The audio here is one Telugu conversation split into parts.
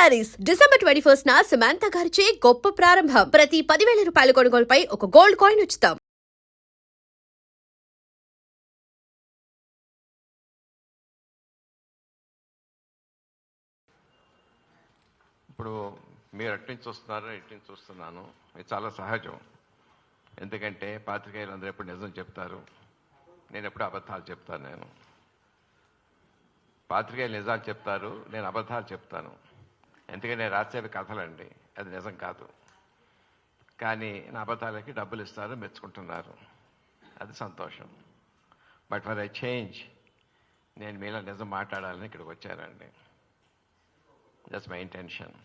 శారీస్ డిసెంబర్ 21 సమంత గారిచే గొప్ప ప్రారంభం. ప్రతి 10,000 రూపాయల కొనుగోలుపై ఒక గోల్డ్ కాయిన్ ఉచితం. ఇప్పుడు మీరు అట్నుంచి చూస్తున్నారు, ఇట్నుంచి చూస్తున్నాను. ఇది చాలా సహజం. ఎందుకంటే పాత్రికేయులందరూ ఎప్పుడు నిజం చెప్తారు, నేను ఎప్పుడు అబద్ధాలు చెప్తాను. నేను పాత్రికేయులు నిజాలు చెప్తారు, నేను అబద్ధాలు చెప్తాను. ఎందుకంటే నేను రాసేవి కథలండి, అది నిజం కాదు. కానీ నా అబద్ధాలకి డబ్బులు ఇస్తారు, మెచ్చుకుంటున్నారు, అది సంతోషం. బట్ ఫర్ ఐ చేంజ్, నేను మీలో నిజం మాట్లాడాలని ఇక్కడికి వచ్చానండి. That's my intention.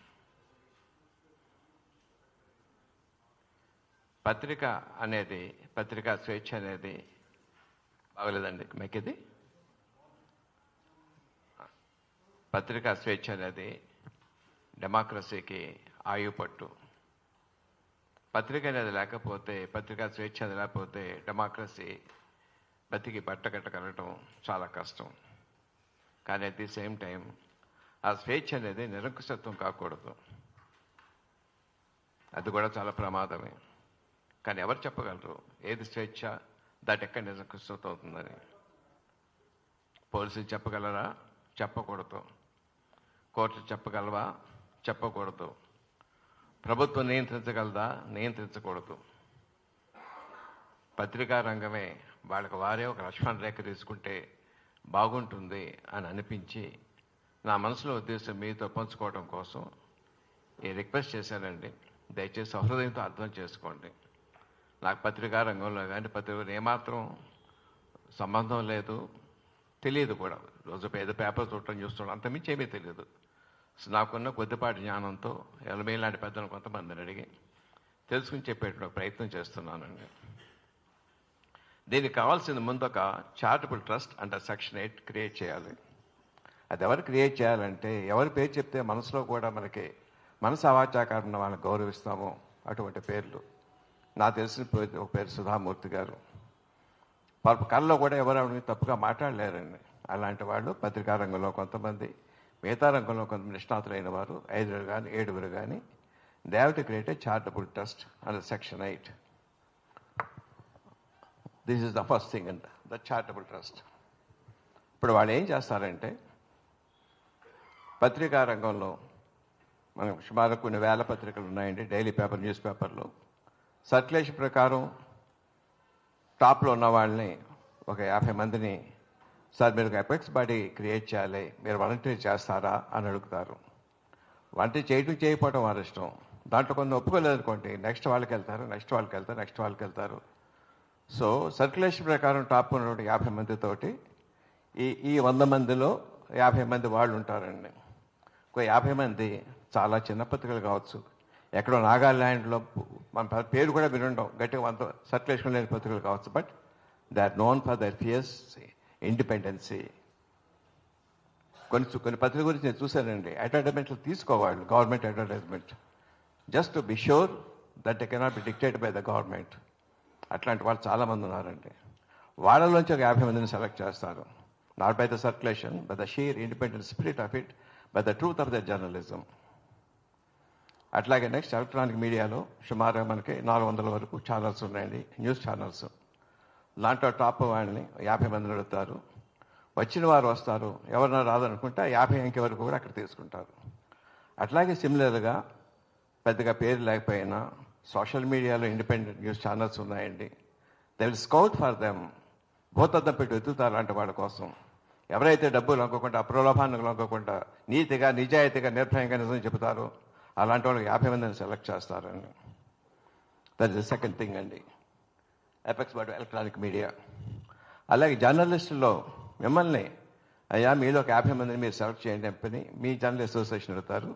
పత్రిక అనేది, పత్రికా స్వేచ్ఛ అనేది బాగలేదండి మీకు. పత్రికా స్వేచ్ఛ అనేది డెమోక్రసీకి ఆయుపట్టు. పత్రిక అనేది లేకపోతే, పత్రికా స్వేచ్ఛ అనేది లేకపోతే డెమోక్రసీ బతికి బట్టకట్టగలగటం చాలా కష్టం. కానీ అట్ ది సేమ్ టైం ఆ స్వేచ్ఛ అనేది నిరంకుశత్వం కాకూడదు, అది కూడా చాలా ప్రమాదమే. కానీ ఎవరు చెప్పగలరు ఏది స్వేచ్ఛ, దాటి ఎక్కడ నిరంకుశత్వం అవుతుందని? పోలీసులు చెప్పగలరా? చెప్పకూడదు. కోర్టులు చెప్పగలవా? చెప్పకూడదు. ప్రభుత్వం నియంత్రించగలదా? నియంత్రించకూడదు. పత్రికా రంగమే వాళ్ళకి వారే ఒక లక్ష్మణ రేఖ తీసుకుంటే బాగుంటుంది అని అనిపించి నా మనసులో ఉద్దేశం మీతో పంచుకోవడం కోసం ఈ రిక్వెస్ట్ చేశానండి. దయచేసి సహృదయంతో అర్థం చేసుకోండి. నాకు పత్రికా రంగంలో కానీ పత్రికలు ఏమాత్రం సంబంధం లేదు, తెలియదు కూడా. రోజు పేపర్ చూడటం చూస్తుండడం అంతమించి ఏమీ తెలియదు. నాకున్న కొద్దిపాటి జ్ఞానంతో ఎలమే లాంటి పెద్దలు కొంతమందిని అడిగి తెలుసుకుని చెప్పేటువంటి ప్రయత్నం చేస్తున్నానండి. దీనికి కావాల్సింది ముందు ఒక charitable trust under section 8 create చేయాలి. అది ఎవరు క్రియేట్ చేయాలంటే, ఎవరి పేరు చెప్తే మనసులో కూడా మనకి మనసు అవాచాకారణ వాళ్ళని గౌరవిస్తామో అటువంటి పేర్లు. నాకు తెలిసిన ఒక పేరు సుధామూర్తి గారు. వాళ్ళ కళ్ళలో కూడా ఎవరు తప్పుగా మాట్లాడలేరండి. అలాంటి వాళ్ళు పత్రికా రంగంలో కొంతమంది, మిగతా రంగంలో కొంతమంది నిష్ణాతులైన వారు 5 కానీ 7 కానీ they have to create a charitable trust under section 8. This is the first thing and the charitable trust. ఇప్పుడు వాళ్ళు ఏం చేస్తారంటే, పత్రికా రంగంలో మనకు సుమారు కొన్ని వేల పత్రికలు ఉన్నాయండి, డైలీ పేపర్, న్యూస్ పేపర్లు. సర్క్యులేషన్ ప్రకారం టాప్లో ఉన్న వాళ్ళని ఒక 50 మందిని, సార్ మీరు ఎపెక్స్ బాడీ క్రియేట్ చేయాలి, మీరు వాలంటీర్ చేస్తారా అని అడుగుతారు. వాలంటీర్ చేయడం చేయకపోవడం వారి ఇష్టం. దాంట్లో కొన్ని ఒప్పుకోలేదనుకోండి, నెక్స్ట్ వాళ్ళకి వెళ్తారు. సో సర్క్యులేషన్ ప్రకారం టాప్ ఉన్నటువంటి 50 మందితోటి ఈ 100 మందిలో 50 మంది వాళ్ళు ఉంటారండి. ఇంకో 50 మంది చాలా చిన్న పత్రికలు కావచ్చు, ఎక్కడో నాగాల్యాండ్లో మన పేరు కూడా వినుండం, గట్టిగా సర్క్యులేషన్ లేని పత్రికలు కావచ్చు. But they are known for their fierce independency. కొన్ని పత్రిక గురించి నేను చూశానండి, అడ్వర్టైజ్మెంట్లు తీసుకోవాలి, government advertisement, just to be sure that they cannot be dictated by the government. అట్లాంటి వాళ్ళు చాలామంది ఉన్నారండి. వాళ్ళలోంచి ఒక 50 మందిని సెలెక్ట్ చేస్తారు, not by the circulation, by the shear independent spirit of it, by the truth of the journalism. అట్లాగే నెక్స్ట్ ఎలక్ట్రానిక్ మీడియాలో సుమారుగా మనకి 400 వరకు ఛానల్స్ ఉన్నాయండి, న్యూస్ ఛానల్స్. దాంట్లో టాప్ వాళ్ళని 50 మందిని అడుగుతారు. వచ్చిన వారు వస్తారు, ఎవరన్నా రాదనుకుంటే 50 అంకె వరకు కూడా అక్కడ తీసుకుంటారు. అట్లాగే సిమిలర్గా పెద్దగా పేరు లేకపోయినా సోషల్ మీడియాలో ఇండిపెండెంట్ న్యూస్ ఛానల్స్ ఉన్నాయండి. They will scout for them, భూతద్దం పెట్టి వెతుకుతారు అలాంటి వాళ్ళ కోసం. ఎవరైతే డబ్బులు లొంగకుండా, ప్రలోభానికి లొంగకుండా, నీతిగా, నిజాయితీగా, నిర్భయంగా నిజం చెబుతారో అలాంటి వాళ్ళకి 50 మందిని సెలెక్ట్ చేస్తారండి. That is the second thing అండి, ఎపెక్స్ బాడీ ఎలక్ట్రానిక్ మీడియా. అలాగే జర్నలిస్టుల్లో మిమ్మల్ని, అయ్యా మీలో ఒక 50 మందిని మీరు సెలెక్ట్ చేయండి చెప్పని మీ జర్నలిస్ట్ అసోసియేషన్ అడుగుతారు.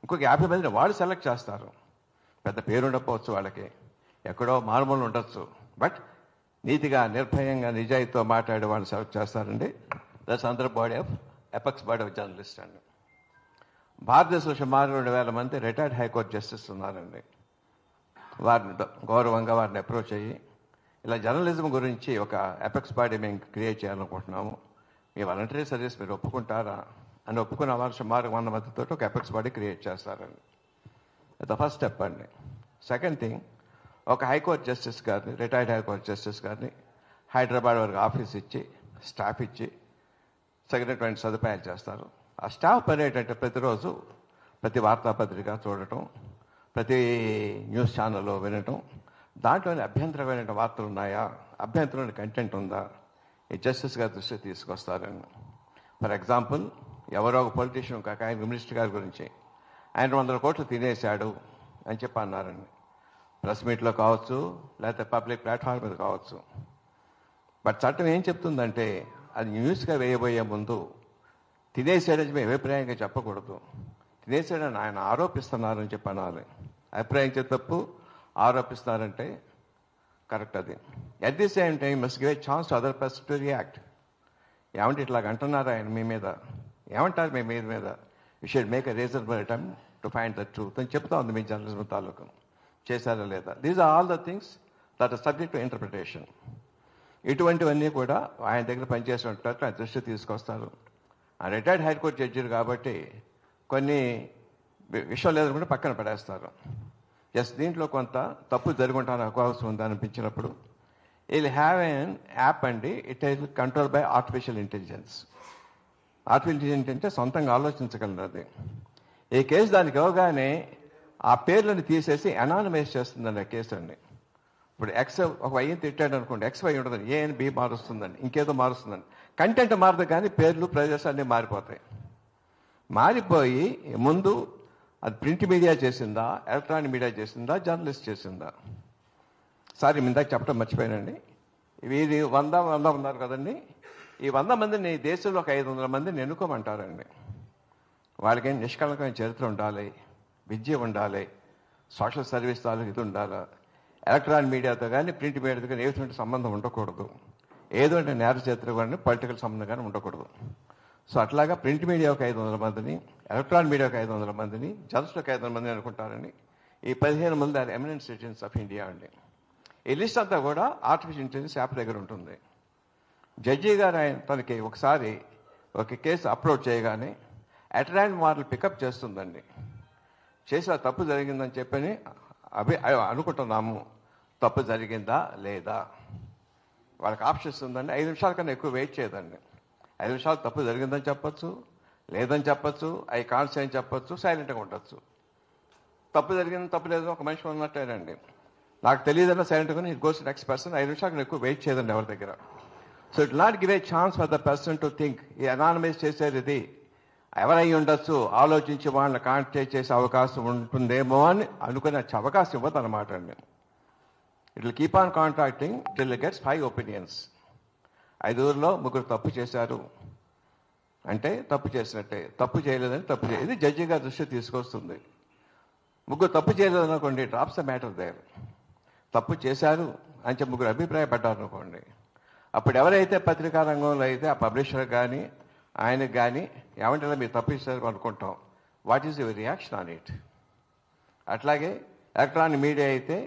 ఇంకొక 50 మందిని వాళ్ళు సెలెక్ట్ చేస్తారు. పెద్ద పేరు ఉండకపోవచ్చు వాళ్ళకి, ఎక్కడో మారుమూలు ఉండొచ్చు, బట్ నీతిగా, నిర్భయంగా, నిజాయితీతో మాట్లాడే వాళ్ళు సెలెక్ట్ చేస్తారండి. That's another body of apex body of journalist అండి. భారతదేశంలో సుమారు 2,000 మంది రిటైర్డ్ హైకోర్టు జస్టిస్ ఉన్నారండి. వారిని గౌరవంగా వారిని అప్రోచ్ అయ్యి, ఇలా జర్నలిజం గురించి ఒక ఎపెక్స్ బాడీ మేము క్రియేట్ చేయాలనుకుంటున్నాము, మీ వాలంటరీ సర్వీస్ మీరు ఒప్పుకుంటారా అని ఒప్పుకున్న వారు సుమారు 100 మందితో ఒక ఎపెక్స్ బాడీ క్రియేట్ చేస్తారండి. ద ఫస్ట్ స్టెప్ అండి. సెకండ్ థింగ్, ఒక హైకోర్టు జస్టిస్ గారిని, రిటైర్డ్ హైకోర్టు జస్టిస్ గారిని హైదరాబాద్ వరకు ఆఫీస్ ఇచ్చి, స్టాఫ్ ఇచ్చి తగినటువంటి సదుపాయాలు చేస్తారు. ఆ స్టాఫ్ పని ఏంటంటే ప్రతిరోజు ప్రతి వార్తాపత్రిక చూడటం, ప్రతి న్యూస్ ఛానల్లో వినటం, దాంట్లోని అభ్యంతరమైన వార్తలు ఉన్నాయా, అభ్యంతరమైన కంటెంట్ ఉందా, ఈ జస్టిస్ గారి దృష్టికి తీసుకొస్తారని. ఫర్ ఎగ్జాంపుల్, ఎవరో ఒక పొలిటీషియన్ ఒక ఆయన మినిస్టర్ గారి గురించి ఆయన 100 కోట్లు తినేశాడు అని చెప్పి అన్నారండి. ప్రెస్ మీట్లో కావచ్చు, లేకపోతే పబ్లిక్ ప్లాట్ఫామ్ మీద కావచ్చు. బట్ చట్టం ఏం చెప్తుందంటే అది న్యూస్గా వేయబోయే ముందు తినేసాడని మేము అభిప్రాయంగా చెప్పకూడదు. తినేసాడని ఆయన ఆరోపిస్తున్నారని చెప్పి అనాలి. అభిప్రాయించే తప్పు, ఆరోపిస్తున్నారంటే కరెక్ట్. అది at the same time must give a chance to other person to react. ఏమంటే ఇట్లాగ అంటున్నారు ఆయన మీ మీద, ఏమంటారు మీ మీద, you should make a reasonable attempt to find the truth అని చెప్తా ఉంది మీ జర్నలిజం తాలూకు. చేశారా లేదా? These are all the things that are subject to interpretation. ఇటువంటివన్నీ కూడా ఆయన దగ్గర పనిచేసినట్టు ఆయన దృష్టి తీసుకొస్తారు. ఆ రిటైర్డ్ హైకోర్టు జడ్జిలు కాబట్టి కొన్ని విషయాలు లేదనుకుంటే పక్కన పడేస్తారు. జస్ట్ దీంట్లో కొంత తప్పు జరుగుంటాను అవకాశం ఉందని అనిపించినప్పుడు విల్ హ్యావ్ ఎన్ యాప్ అండి. It is control by artificial intelligence. Artificial intelligence సొంతంగా ఆలోచించగలరు. అది ఈ కేసు దానికి ఇవ్వగానే ఆ పేర్లను తీసేసి అనానమైజ్ చేస్తుందండి ఆ కేసు అండి. ఇప్పుడు ఎక్స్ ఒక వైని తిట్టాడు అనుకోండి, ఎక్స్ వై ఉండదండి, ఏ అని బి మారుస్తుందండి, ఇంకేదో మారుస్తుందండి. కంటెంట్ మారదు కానీ పేర్లు ప్రదేశాలన్నీ మారిపోతాయి. మారిపోయి ముందు అది ప్రింట్ మీడియా చేసిందా, ఎలక్ట్రానిక్ మీడియా చేసిందా, జర్నలిస్ట్ చేసిందా? సారీ ఇందాక చెప్పడం మర్చిపోయానండి. వీరి 100 ఉన్నారు కదండి. ఈ 100 మందిని దేశంలో ఒక 500 మందిని ఎన్నుకోమంటారండి. వాళ్ళకేం నిష్కళంకమైన చరిత్ర ఉండాలి, విద్య ఉండాలి, సోషల్ సర్వీస్ తాలూకు ఇది ఉండాలి. ఎలక్ట్రానిక్ మీడియాతో కానీ ప్రింట్ మీడియాతో కానీ ఏటువంటి సంబంధం ఉండకూడదు. ఏదో అంటే నేర చరిత్ర కానీ పొలిటికల్ సంబంధం కానీ ఉండకూడదు. సో అట్లాగా ప్రింట్ మీడియా ఒక 500 మందిని, ఎలక్ట్రానిక్ మీడియా ఒక 500 మందిని, జర్నలిస్ట్ ఒక 500 మందిని అనుకుంటారని. ఈ 15 మంది are eminent citizens of India అండి. ఈ లిస్ట్ అంతా కూడా ఆర్టిఫిషియల్ ఇంటెలిజెన్స్ యాప్ దగ్గర ఉంటుంది. జడ్జి గారు ఆయన తనకి ఒకసారి ఒక కేసు అప్లోడ్ చేయగానే అటెండ్ మోడల్ పికప్ చేస్తుందండి. చేసిన తప్పు జరిగిందని చెప్పని అనుకుంటున్నాము. తప్పు జరిగిందా లేదా వాళ్ళకి ఆప్షన్స్ ఉందండి. 5 నిమిషాల కన్నా ఎక్కువ వెయిట్ చేయదండి. 5 నిమిషాలు తప్పు జరిగిందని చెప్పచ్చు, లేదని చెప్పచ్చు, అవి కాన్సే అని చెప్పచ్చు, సైలెంట్గా ఉండొచ్చు. తప్పు జరిగింది తప్పు లేదని ఒక మనిషి ఉన్నట్టేనండి. నాకు తెలియదన్నా సైలెంట్గా ఇట్ గోస్ నెక్స్ట్ పర్సన్. 5 నిమిషాల కన్నా ఎక్కువ వెయిట్ చేయదండి ఎవరి దగ్గర. So it not give a chance for the person to think. ఈ అనానమైజ్ చేసేది ఇది ఎవరై ఉండొచ్చు, ఆలోచించి వాళ్ళని కాంటాక్ట్ చేసే అవకాశం ఉంటుందేమో అని అనుకునే అవకాశం ఇవ్వదు అనమాట అండి. It will keep on contacting till it gets 5 opinions. 5 ముగ్గురు తప్పు చేశారు అంటే తప్పు చేసినట్టే, తప్పు చేయలేదని తప్పు ఇది జడ్జి గారి దృష్టి తీసుకొస్తుంది. ముగ్గురు తప్పు చేయలేదు అనుకోండి, డ్రాప్స్ ద మ్యాటర్ దేర్. తప్పు చేశారు అని చెప్పి ముగ్గురు అభిప్రాయపడ్డారు అనుకోండి, అప్పుడు ఎవరైతే పత్రికా రంగంలో అయితే ఆ పబ్లిషర్ కానీ ఆయనకు కానీ ఏమంటే మీరు తప్పు చేశారు అనుకుంటాం, what is your reaction on it? అట్లాగే ఎలక్ట్రానిక్ మీడియా అయితే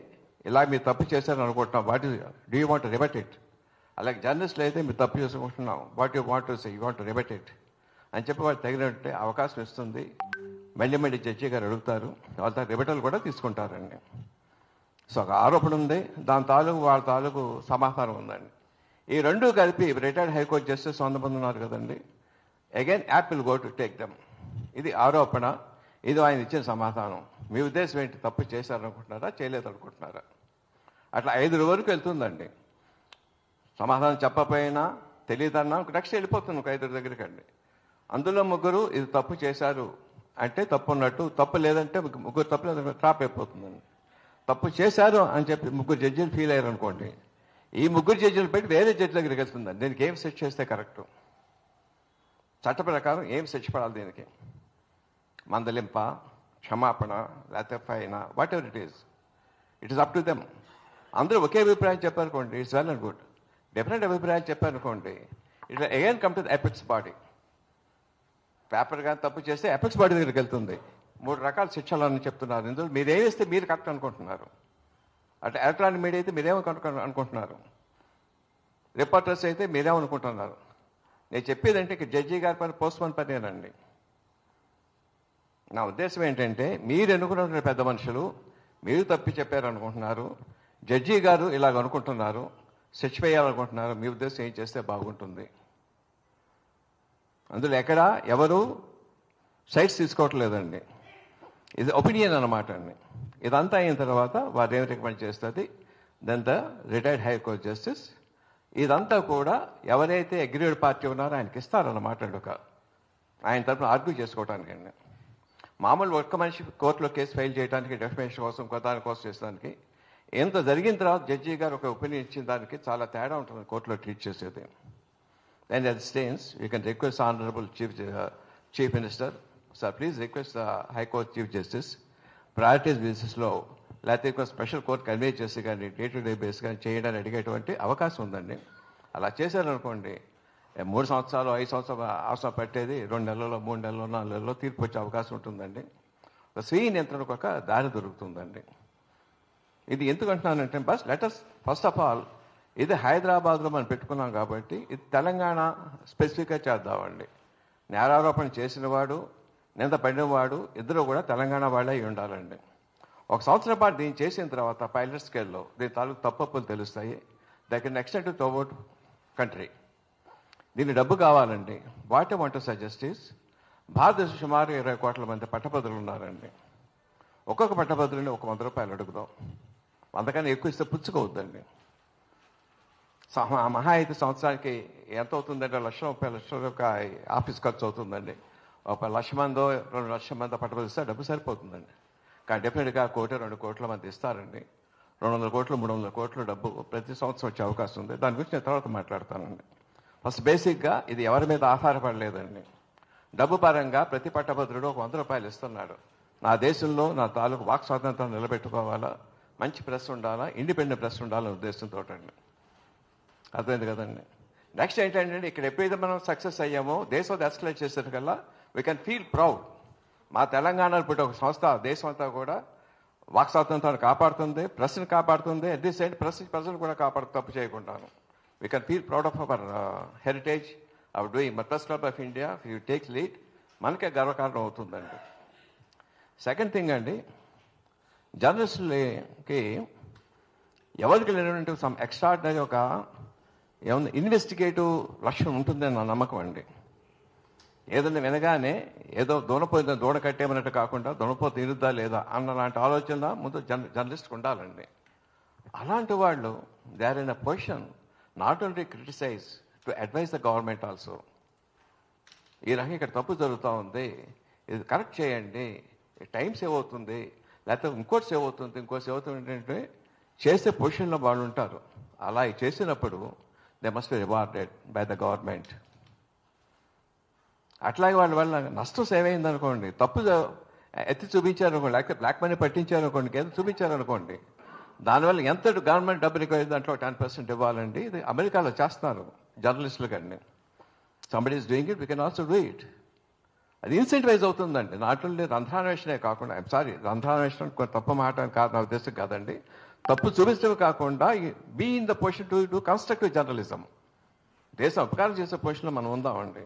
ఇలా మీరు తప్పు చేశారని అనుకుంటున్నాం, what is do you want to rebut it? అలాగే జర్నలిస్టులు అయితే మీరు తప్పు చేసుకుంటున్నాం, what you want to say, you want to rebut it అని చెప్పి వాళ్ళు తగినట్టే అవకాశం ఇస్తుంది. మళ్ళీ మళ్ళీ జడ్జి గారు అడుగుతారు, వాళ్ళ రిబటల్ కూడా తీసుకుంటారండి. సో ఒక ఆరోపణ ఉంది, దాని తాలూకు వాళ్ళ తాలూకు సమాధానం ఉందండి. ఈ రెండు కలిపి రిటైర్డ్ హైకోర్టు జస్టిస్ 100 మంది ఉన్నారు కదండి. Again app will go to take them. ఇది ఆరోపణ, ఇది ఆయన ఇచ్చిన సమాధానం. మీ ఉద్దేశం ఏంటి? తప్పు చేశారనుకుంటున్నారా, చేయలేదు అనుకుంటున్నారా? అట్లా 5 వరకు వెళ్తుందండి. సమాధానం చెప్పకపోయినా తెలియదన్నా నెక్స్ట్ వెళ్ళిపోతుంది ఒక 5 దగ్గరికి అండి. అందులో ముగ్గురు ఇది తప్పు చేశారు అంటే తప్పు ఉన్నట్టు, తప్పు లేదంటే ముగ్గురు తప్పు లేదంటే ట్రాప్ అయిపోతుందండి. తప్పు చేశారు అని చెప్పి ముగ్గురు జడ్జీలు ఫీల్ అయ్యారు అనుకోండి, ఈ ముగ్గురు జడ్జీలు పెట్టి వేరే జడ్జి దగ్గరికి వెళ్తుందండి. దీనికి ఏం శిక్ష చేస్తే కరెక్టు, చట్ట ప్రకారం ఏం శిక్ష పడాలి దీనికి? మందలింప, క్షమాపణ, లేకపోతే fine, whatever it is up to them. అందరూ ఒకే అభిప్రాయం చెప్పారనుకోండి, it's well and good. Different అభిప్రాయాలు చెప్పారనుకోండి, it again come to the apex body. Paper కానీ తప్పు చేస్తే ఎపెక్స్ బాడీ దగ్గరికి వెళ్తుంది. 3 రకాల శిక్షలు అని చెప్తున్నారు. ఇందులో మీరేమిస్తే మీరు కరెక్ట్ అనుకుంటున్నారు. అంటే ఎలక్ట్రానిక్ మీడియా అయితే మీరేమో అనుకుంటున్నారు, రిపోర్టర్స్ అయితే మీరేమనుకుంటున్నారు. నేను చెప్పేదంటే జడ్జి గారి పని పోస్ట్ పోన్ పనేనండి. నా ఉద్దేశం ఏంటంటే మీరు ఎన్నుకున్న పెద్ద మనుషులు మీరు తప్పి చెప్పారు అనుకుంటున్నారు, జడ్జి గారు ఇలాగ అనుకుంటున్నారు, శిక్ష వేయాలనుకుంటున్నారు. మీ ఉద్దేశం ఏం చేస్తే బాగుంటుంది? అందులో ఎక్కడ ఎవరు సైట్స్ తీసుకోవట్లేదండి. ఇది ఒపీనియన్ అన్నమాట అండి. ఇదంతా అయిన తర్వాత వారు ఏం రికమెండ్ చేస్తుంది, then the retired high court justice ఇదంతా కూడా ఎవరైతే అగ్రీడ్ పార్టీ ఉన్నారో ఆయనకి ఇస్తారన్నమాట అండి. ఆయన తరఫున ఆర్గ్యూ చేసుకోవడానికి అండి. మామూలు ఒక్క మనిషి కోర్టులో కేసు ఫైల్ చేయడానికి, డెఫినేషన్ కోసం, దాని కోసం చేసడానికి, ఎంత జరిగిన తర్వాత జడ్జి గారు ఒక ఒపీనియన్ ఇచ్చిన దానికి చాలా తేడా ఉంటుంది కోర్టులో ట్రీట్ చేసేది. And at stance you can request honourable chief minister, sir please request the high court chief justice priorities బేసిస్లో లేకపోతే ఇంకో స్పెషల్ కోర్ట్ కన్వే చేసి కానీ డే టు డే బేస్ కానీ చేయడానికి అడిగేటువంటి అవకాశం ఉందండి. అలా చేశారనుకోండి 3 సంవత్సరాలు 5 సంవత్సరాలు అవసరం పట్టేది 2 నెలల్లో 3 నెలల్లో 4 నెలల్లో తీర్పు వచ్చే అవకాశం ఉంటుందండి. స్వీయ నియంత్రణకు ఒక దారి దొరుకుతుందండి. ఇది ఎందుకు అంటున్నానంటే ఫస్ట్ ఆఫ్ ఆల్ ఇది హైదరాబాద్లో మనం పెట్టుకున్నాం కాబట్టి ఇది తెలంగాణ స్పెసిఫిక్గా చేద్దామండి. నేరారోపణ చేసిన వాడు, నింద పడినవాడు ఇద్దరు కూడా తెలంగాణ వాళ్ళే అయి ఉండాలండి. 1 సంవత్సరం పాటు దీన్ని చేసిన తర్వాత పైలట్ స్కేల్లో దీని తాలూకు తప్పులు తెలుస్తాయి. They can extend to over country. దీన్ని డబ్బు కావాలండి. What I want to suggest is, భారతదేశం సుమారు 20 కోట్ల మంది పట్టభద్రులు ఉన్నారండి. ఒక్కొక్క పట్టభద్రుని ఒక 100 రూపాయలు అడుగుదాం. అంతకన్నా ఎక్కువ ఇస్తే పుచ్చుకోవద్దండి. మహా అయితే సంవత్సరానికి ఎంత అవుతుందంటే 1,30,000 ఒక ఆఫీస్ ఖర్చు అవుతుందండి. 1,00,000 మందో 2,00,000 మంది పట్టభద్రులు ఇస్తే డబ్బు సరిపోతుందండి. కానీ డెఫినెట్గా 1-2 కోట్ల మంది ఇస్తారండి. 200 కోట్లు 300 కోట్లు డబ్బు ప్రతి సంవత్సరం వచ్చే అవకాశం ఉంది. దాని గురించి నేను తర్వాత మాట్లాడతానండి. ఫస్ట్ బేసిక్గా ఇది ఎవరి మీద ఆధారపడలేదండి. డబ్బు పరంగా ప్రతి పట్టభద్రుడు ఒక 100 రూపాయలు ఇస్తున్నాడు. నా దేశంలో నా తాలూకు వాక్ స్వాతంత్రం నిలబెట్టుకోవాలా, మంచి ప్రెస్ ఉండాలా, ఇండిపెండెంట్ ప్రెస్ ఉండాలనే ఉద్దేశంతో అండి. అర్థమైంది కదండి. నెక్స్ట్ ఏంటంటే ఇక్కడ ఎప్పుడైతే మనం సక్సెస్ అయ్యామో దేశం ఎస్కలేట్ చేసేటికల్లా వీ కెన్ ఫీల్ ప్రౌడ్. మా తెలంగాణలో ఇప్పుడు ఒక సంస్థ దేశం అంతా కూడా వాక్ స్వాతంత్రాన్ని కాపాడుతుంది, ప్రెస్ని కాపాడుతుంది, అట్ ది సేమ్ ప్రజలు కూడా కాపాడుతూ తప్పు చేయకుండాను. We can feel proud of our heritage of doing. Press club of India you take lead, మనకే గర్వకారణం అవుతుందండి. సెకండ్ థింగ్ అండి, జర్నలిస్టులకి ఎవరికి లేనటువంటి సమ్ ఎక్స్ట్రాడినరీ ఒక ఏమన్నా ఇన్వెస్టిగేటివ్ లక్ష్యం ఉంటుందని నా నమ్మకం అండి. ఏదైనా వినగానే ఏదో దూనపోయిందో దూడ కట్టేమన్నట్టు కాకుండా దూనపోతే ఇరుద్దా లేదా అన్న లాంటి ఆలోచన ముందు జర్నలిస్ట్కి ఉండాలండి. అలాంటి వాళ్ళు they are in a position not only criticise to advise the government also. ఈ రకంగా ఇక్కడ తప్పు జరుగుతూ ఉంది, ఇది కరెక్ట్ చేయండి, టైం సేవ్ అవుతుంది, లేకపోతే ఇంకోటి సేవ్ అవుతుంది, సేవ్ అవుతుంది ఏంటంటే చేసే పొజిషన్లో వాళ్ళు ఉంటారు. అలా చేసినప్పుడు they must be rewarded by the government. అట్లాగే వాళ్ళ వల్ల నష్టం సేవ్ అయింది అనుకోండి, తప్పు ఎత్తి చూపించారనుకోండి, లేకపోతే బ్లాక్ మనీ పట్టించారనుకోండి, ఏదో చూపించారనుకోండి, దానివల్ల ఎంత గవర్నమెంట్ డబ్బు రిక్వైర్ దాంట్లో 10% ఇవ్వాలండి. ఇది అమెరికాలో చేస్తున్నారు జర్నలిస్టులు కానీ. Somebody is doing it, we can also do it. అది ఇన్సెంటివైజ్ అవుతుందండి. నాట్ ఓన్లీ రంధ్రాన్వేషణే కాకుండా, ఐఎమ్ సారీ రంధ్రాన్వేషణ కొంత తప్పు మాట కాదు, నా ఉద్దేశం కాదండి. తప్పు చూపించడమే కాకుండా be in the position to do constructive journalism. దేశం ఉపకారం చేసే పొజిషన్లో మనం ఉందామండి.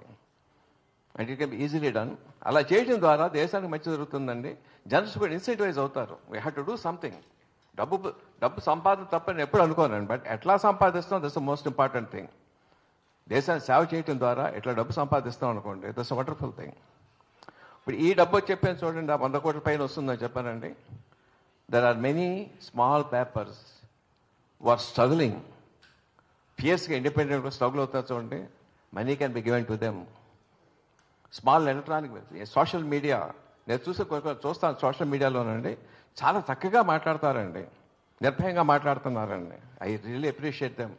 And it can be easily done. అలా చేయడం ద్వారా దేశానికి మంచి జరుగుతుందండి. జర్నలిస్ట్ కూడా ఇన్సెంటివైజ్ అవుతారు. We have to do something. డబ్బు సంపాదన తప్పని ఎప్పుడు అనుకోనండి, బట్ ఎట్లా సంపాదిస్తాం that's the most important thing. దేశాన్ని సేవ చేయడం ద్వారా ఎట్లా డబ్బు సంపాదిస్తాం అనుకోండి, దట్స్ అ వండర్ఫుల్ థింగ్. ఇప్పుడు ఈ డబ్బు చెప్పాను చూడండి, 100 కోట్ల పైన వస్తుందని చెప్పానండి. There are many small papers were struggling ఫియర్స్గా ఇండిపెండెంట్గా స్ట్రగుల్ అవుతారు చూడండి. Money can be given to them. Small electronic social media నేను చూస్తాను సోషల్ మీడియాలోనండి, చాలా చక్కగా మాట్లాడతారండి, నిర్భయంగా మాట్లాడుతున్నారండి. I really appreciate them.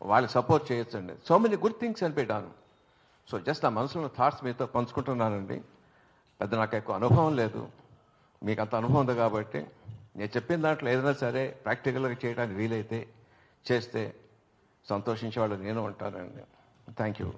వాళ్ళకి సపోర్ట్ చేయొచ్చండి. సో మెనీ గుడ్ థింగ్స్ అని పెట్టాను. సో జస్ట్ నా మనసులో థాట్స్ మీతో పంచుకుంటున్నానండి. పెద్ద నాకు ఎక్కువ అనుభవం లేదు, మీకు అంత అనుభవం ఉంది కాబట్టి నేను చెప్పిన దాంట్లో ఏదైనా సరే ప్రాక్టికల్గా చేయడానికి వీలైతే చేస్తే సంతోషించే వాళ్ళు నేను ఉంటానండి. Thank you.